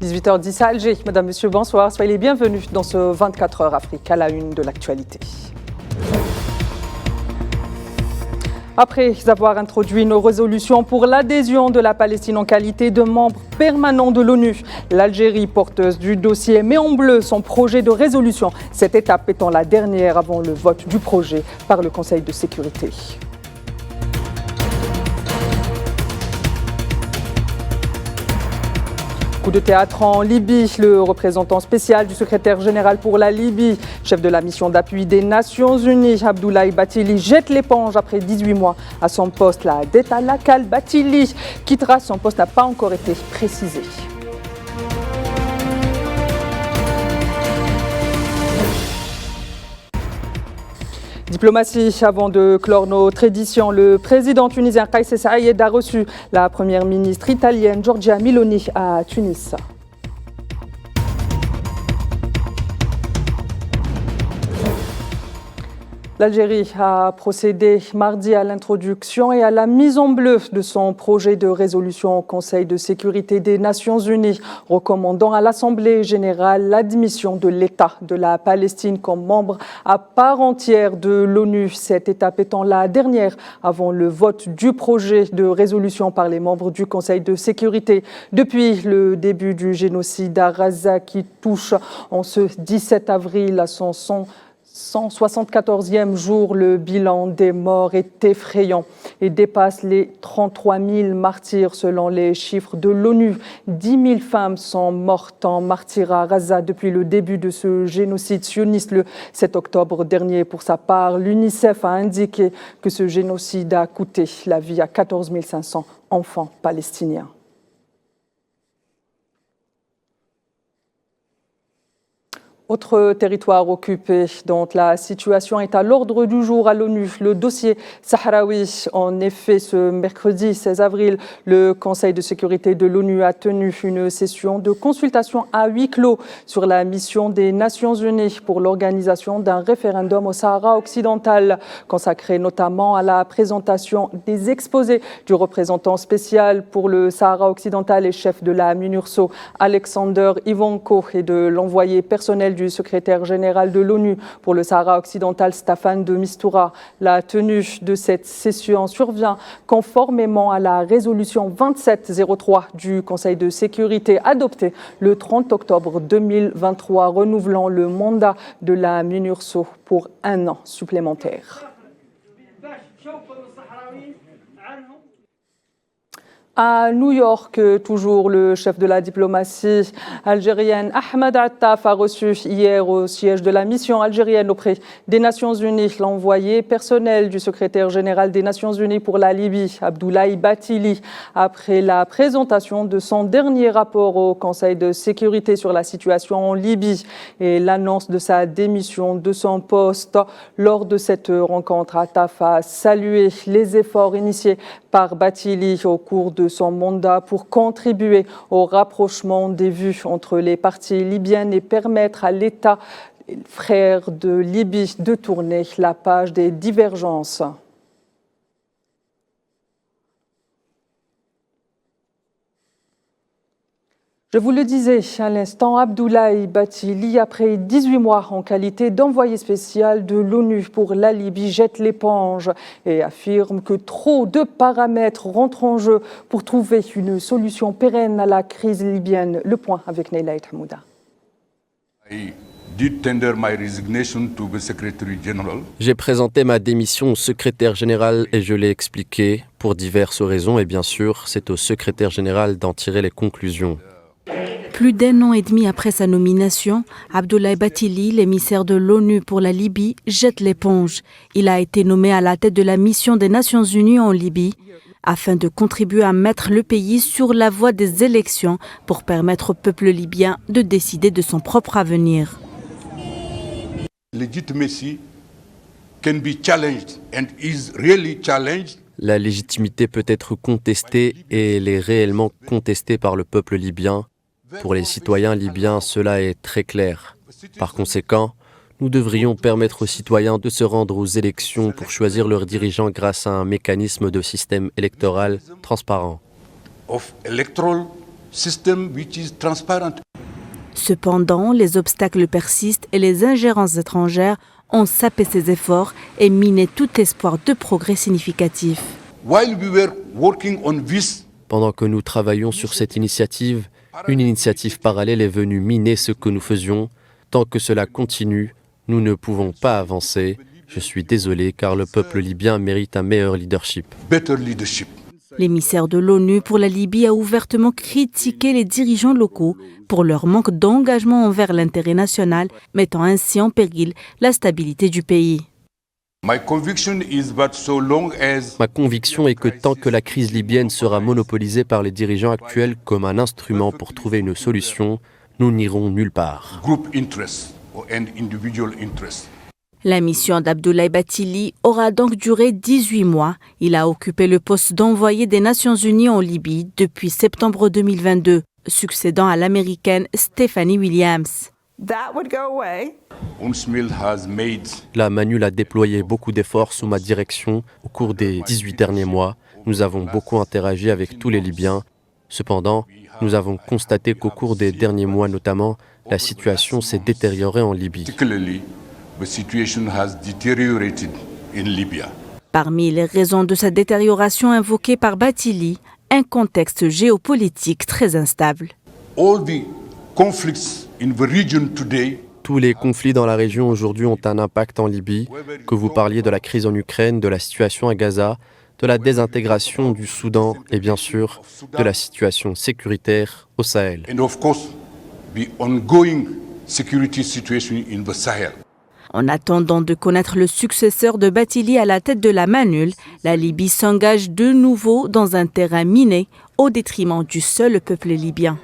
18h10 à Alger. Madame, Monsieur, bonsoir. Soyez les bienvenus dans ce 24 heures Afrique à la une de l'actualité. Après avoir introduit une résolution pour l'adhésion de la Palestine en qualité de membre permanent de l'ONU, l'Algérie, porteuse du dossier, met en bleu son projet de résolution, cette étape étant la dernière avant le vote du projet par le Conseil de sécurité. Coup de théâtre en Libye, le représentant spécial du secrétaire général pour la Libye, chef de la mission d'appui des Nations Unies, Abdoulaye Bathily, jette l'éponge après 18 mois à son poste. La dette à Lakal Bathily quittera son poste n'a pas encore été précisée. Diplomatie, avant de clore nos traditions, le président tunisien Kais Saied a reçu la première ministre italienne Giorgia Meloni à Tunis. L'Algérie a procédé mardi à l'introduction et à la mise en bleu de son projet de résolution au Conseil de sécurité des Nations Unies, recommandant à l'Assemblée générale l'admission de l'État de la Palestine comme membre à part entière de l'ONU. Cette étape étant la dernière avant le vote du projet de résolution par les membres du Conseil de sécurité. Depuis le début du génocide à Gaza qui touche en ce 17 avril à son 174e jour, le bilan des morts est effrayant et dépasse les 33 000 martyrs selon les chiffres de l'ONU. 10 000 femmes sont mortes en martyrat à Gaza depuis le début de ce génocide sioniste le 7 octobre dernier. Pour sa part, l'UNICEF a indiqué que ce génocide a coûté la vie à 14 500 enfants palestiniens. Autre territoire occupé dont la situation est à l'ordre du jour à l'ONU, le dossier sahraoui. En effet, ce mercredi 16 avril, le Conseil de sécurité de l'ONU a tenu une session de consultation à huis clos sur la mission des Nations Unies pour l'organisation d'un référendum au Sahara occidental, consacré notamment à la présentation des exposés du représentant spécial pour le Sahara occidental et chef de la MINURSO, Alexander Ivanko, et de l'envoyé personnel du secrétaire général de l'ONU pour le Sahara occidental, Staffan de Mistura. La tenue de cette session survient conformément à la résolution 2703 du Conseil de sécurité adoptée le 30 octobre 2023, renouvelant le mandat de la MINURSO pour 1 an supplémentaire. À New York, toujours, le chef de la diplomatie algérienne Ahmed Attaf a reçu hier au siège de la mission algérienne auprès des Nations Unies l'envoyé personnel du secrétaire général des Nations Unies pour la Libye, Abdoulaye Bathily, après la présentation de son dernier rapport au Conseil de sécurité sur la situation en Libye et l'annonce de sa démission de son poste. Lors de cette rencontre, Attaf a salué les efforts initiés par Bathily au cours de son mandat pour contribuer au rapprochement des vues entre les parties libyennes et permettre à l'État frère de Libye de tourner la page des divergences. Je vous le disais à l'instant, Abdoulaye Bathily, après 18 mois en qualité d'envoyé spécial de l'ONU pour la Libye, jette l'éponge et affirme que trop de paramètres rentrent en jeu pour trouver une solution pérenne à la crise libyenne. Le point avec Neila Hamouda. J'ai présenté ma démission au secrétaire général et je l'ai expliqué pour diverses raisons et bien sûr, c'est au secrétaire général d'en tirer les conclusions. Plus d'1 an et demi après sa nomination, Abdoulaye Bathily, l'émissaire de l'ONU pour la Libye, jette l'éponge. Il a été nommé à la tête de la mission des Nations Unies en Libye afin de contribuer à mettre le pays sur la voie des élections pour permettre au peuple libyen de décider de son propre avenir. La légitimité peut être contestée et elle est réellement contestée par le peuple libyen. Pour les citoyens libyens, cela est très clair. Par conséquent, nous devrions permettre aux citoyens de se rendre aux élections pour choisir leurs dirigeants grâce à un mécanisme de système électoral transparent. system which is transparent. Cependant, les obstacles persistent et les ingérences étrangères ont sapé ses efforts et miné tout espoir de progrès significatif. While we were working on this, Pendant que nous travaillions sur cette initiative, une initiative parallèle est venue miner ce que nous faisions. Tant que cela continue, nous ne pouvons pas avancer. Je suis désolé car le peuple libyen mérite un meilleur leadership. better leadership. L'émissaire de l'ONU pour la Libye a ouvertement critiqué les dirigeants locaux pour leur manque d'engagement envers l'intérêt national, mettant ainsi en péril la stabilité du pays. My conviction is that so long as Ma conviction est que tant que la crise libyenne sera monopolisée par les dirigeants actuels comme un instrument pour trouver une solution, nous n'irons nulle part. group interests and individual interests. La mission d'Abdoulaye Bathily aura donc duré 18 mois. Il a occupé le poste d'envoyé des Nations Unies en Libye depuis septembre 2022, succédant à l'américaine Stephanie Williams. That would go away. UNSMIL has made La MANUL a déployé beaucoup d'efforts sous ma direction au cours des 18 derniers mois. Nous avons beaucoup interagi avec tous les Libyens. Cependant, nous avons constaté qu'au cours des derniers mois notamment, la situation s'est détériorée en Libye. particularly the situation has deteriorated in Libya. Parmi les raisons de sa détérioration invoquée par Bathily, un contexte géopolitique très instable. All the conflicts in the region today, Tous les conflits dans la région aujourd'hui ont un impact en Libye, que vous parliez de la crise en Ukraine, de la situation à Gaza, de la désintégration du Soudan et bien sûr de la situation sécuritaire au Sahel. and of course the ongoing security situation in the Sahel. En attendant de connaître le successeur de Bathily à la tête de la MANUL, la Libye s'engage de nouveau dans un terrain miné au détriment du seul peuple libyen.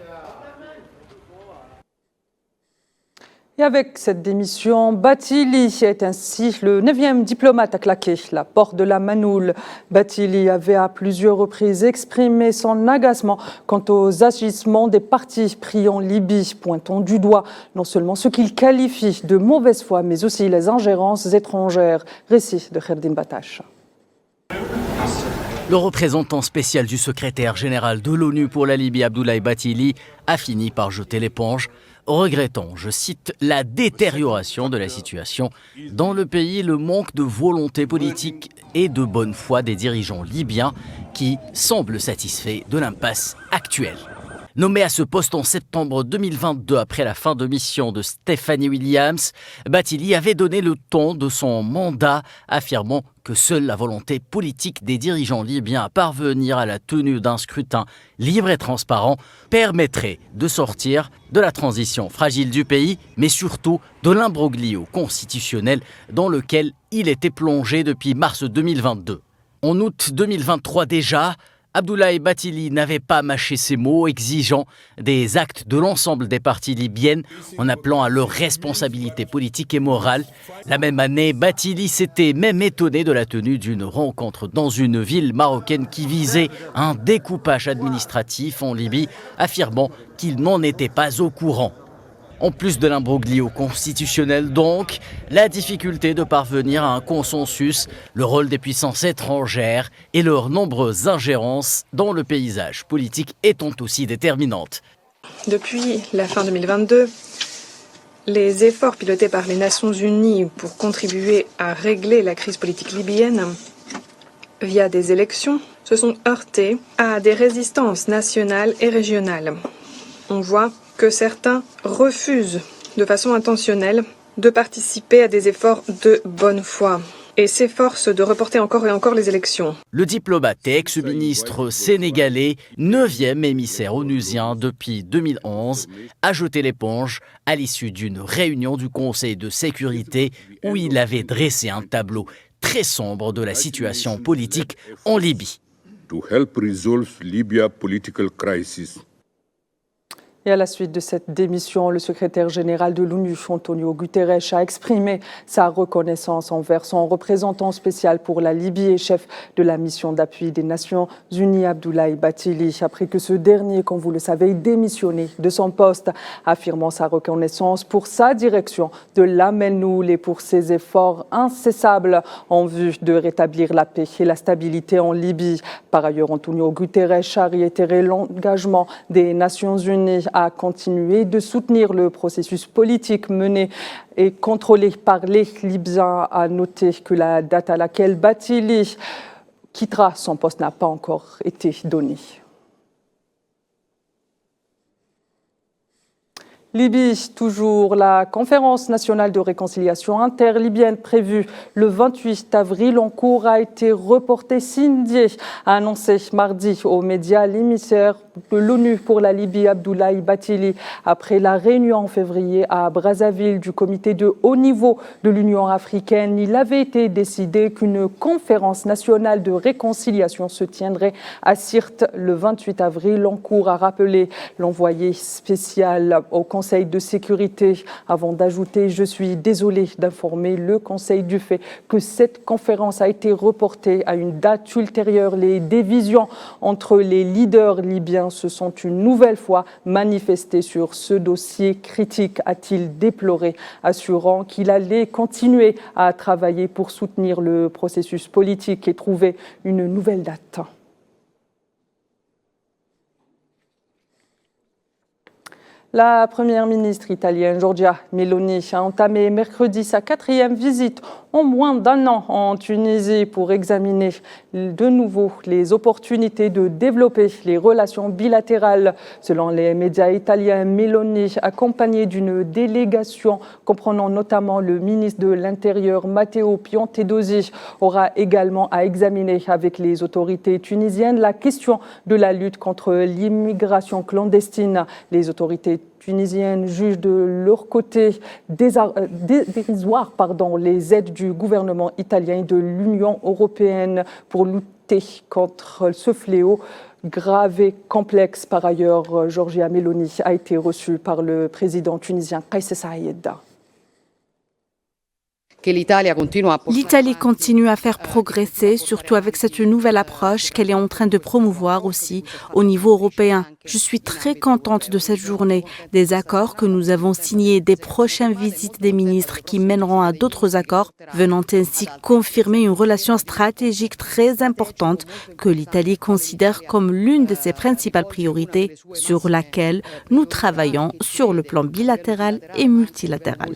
Et avec cette démission, Bathily est ainsi le 9e diplomate à claquer la porte de la MANUL. Bathily avait à plusieurs reprises exprimé son agacement quant aux agissements des partis pris en Libye, pointant du doigt non seulement ce qu'il qualifie de mauvaise foi, mais aussi les ingérences étrangères. Récit de Kherdin Batache. Le représentant spécial du secrétaire général de l'ONU pour la Libye, Abdoulaye Bathily, a fini par jeter l'éponge, regrettant, je cite, la détérioration de la situation dans le pays, le manque de volonté politique et de bonne foi des dirigeants libyens qui semblent satisfaits de l'impasse actuelle. Nommé à ce poste en septembre 2022 après la fin de mission de Stephanie Williams, Bathily avait donné le ton de son mandat, affirmant que seule la volonté politique des dirigeants libyens à parvenir à la tenue d'un scrutin libre et transparent permettrait de sortir de la transition fragile du pays, mais surtout de l'imbroglio constitutionnel dans lequel il était plongé depuis mars 2022. En août 2023 déjà, Abdoulaye Bathily n'avait pas mâché ses mots, exigeant des actes de l'ensemble des parties libyennes en appelant à leur responsabilité politique et morale. La même année, Bathily s'était même étonné de la tenue d'une rencontre dans une ville marocaine qui visait un découpage administratif en Libye, affirmant qu'il n'en était pas au courant. En plus de l'imbroglio constitutionnel donc, la difficulté de parvenir à un consensus, le rôle des puissances étrangères et leurs nombreuses ingérences dans le paysage politique étant aussi déterminantes. Depuis la fin 2022, les efforts pilotés par les Nations Unies pour contribuer à régler la crise politique libyenne via des élections se sont heurtés à des résistances nationales et régionales. On voit que certains refusent de façon intentionnelle de participer à des efforts de bonne foi et s'efforcent de reporter encore et encore les élections. Le diplomate et ex-ministre sénégalais, 9e émissaire onusien depuis 2011, a jeté l'éponge à l'issue d'une réunion du Conseil de sécurité où il avait dressé un tableau très sombre de la situation politique en Libye. To help resolve Libya political crisis. Et à la suite de cette démission, le secrétaire général de l'ONU, Antonio Guterres, a exprimé sa reconnaissance envers son représentant spécial pour la Libye et chef de la mission d'appui des Nations Unies, Abdoulaye Bathily, après que ce dernier, comme vous le savez, démissionné de son poste, affirmant sa reconnaissance pour sa direction de l'Amennoul et pour ses efforts incessables en vue de rétablir la paix et la stabilité en Libye. Par ailleurs, Antonio Guterres a réitéré l'engagement des Nations Unies à continuer de soutenir le processus politique mené et contrôlé par les Libyens. À noter que la date à laquelle Bathily quittera son poste n'a pas encore été donnée. Libye, toujours, la conférence nationale de réconciliation interlibyenne prévue le 28 avril en cours a été reportée. Sindié a annoncé mardi aux médias l'émissaire de l'ONU pour la Libye, Abdoulaye Bathily, après la réunion en février à Brazzaville du comité de haut niveau de l'Union africaine. Il avait été décidé qu'une conférence nationale de réconciliation se tiendrait à Sirte le 28 avril en cours, a rappelé l'envoyé spécial au Conseil de sécurité, avant d'ajouter « Je suis désolé d'informer le Conseil du fait que cette conférence a été reportée à une date ultérieure. Les divisions entre les leaders libyens se sont une nouvelle fois manifestées sur ce dossier critique », a-t-il déploré, assurant qu'il allait continuer à travailler pour soutenir le processus politique et trouver une nouvelle date. La première ministre italienne Giorgia Meloni a entamé mercredi sa 4e visite en moins d'un an en Tunisie pour examiner de nouveau les opportunités de développer les relations bilatérales. Selon les médias italiens, Meloni, accompagnée d'une délégation comprenant notamment le ministre de l'Intérieur Matteo Piantedosi, aura également à examiner avec les autorités tunisiennes la question de la lutte contre l'immigration clandestine. Les autorités tunisiennes jugent de leur côté dérisoires les aides du gouvernement italien et de l'Union européenne pour lutter contre ce fléau grave et complexe. Par ailleurs, Giorgia Meloni a été reçue par le président tunisien Kais Saied. L'Italie continue à faire progresser, surtout avec cette nouvelle approche qu'elle est en train de promouvoir aussi au niveau européen. Je suis très contente de cette journée, des accords que nous avons signés, des prochaines visites des ministres qui mèneront à d'autres accords, venant ainsi confirmer une relation stratégique très importante que l'Italie considère comme l'une de ses principales priorités, sur laquelle nous travaillons sur le plan bilatéral et multilatéral.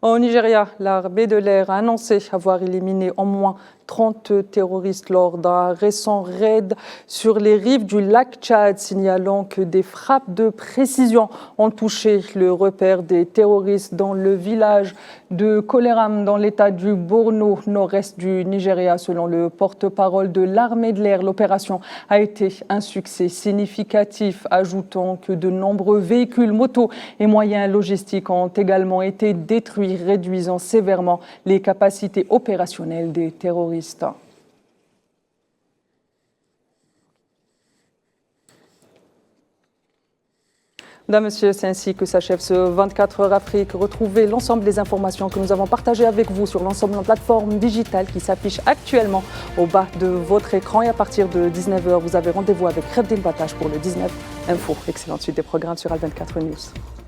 Au Nigeria, l'armée de l'air a annoncé avoir éliminé au moins 30 terroristes lors d'un récent raid sur les rives du lac Tchad, signalant que des frappes de précision ont touché le repère des terroristes dans le village de Koleram, dans l'état du Borno, nord-est du Nigeria. Selon le porte-parole de l'armée de l'air, l'opération a été un succès significatif, ajoutant que de nombreux véhicules, motos et moyens logistiques ont également été détruits, réduisant sévèrement les capacités opérationnelles des terroristes. Mesdames, Messieurs, c'est ainsi que s'achève ce 24 heures Afrique. Retrouvez l'ensemble des informations que nous avons partagées avec vous sur l'ensemble de plateformes digitales qui s'affichent actuellement au bas de votre écran. Et à partir de 19h, vous avez rendez-vous avec Khabdin Batash pour le 19 Info. Excellente suite des programmes sur Al24 News.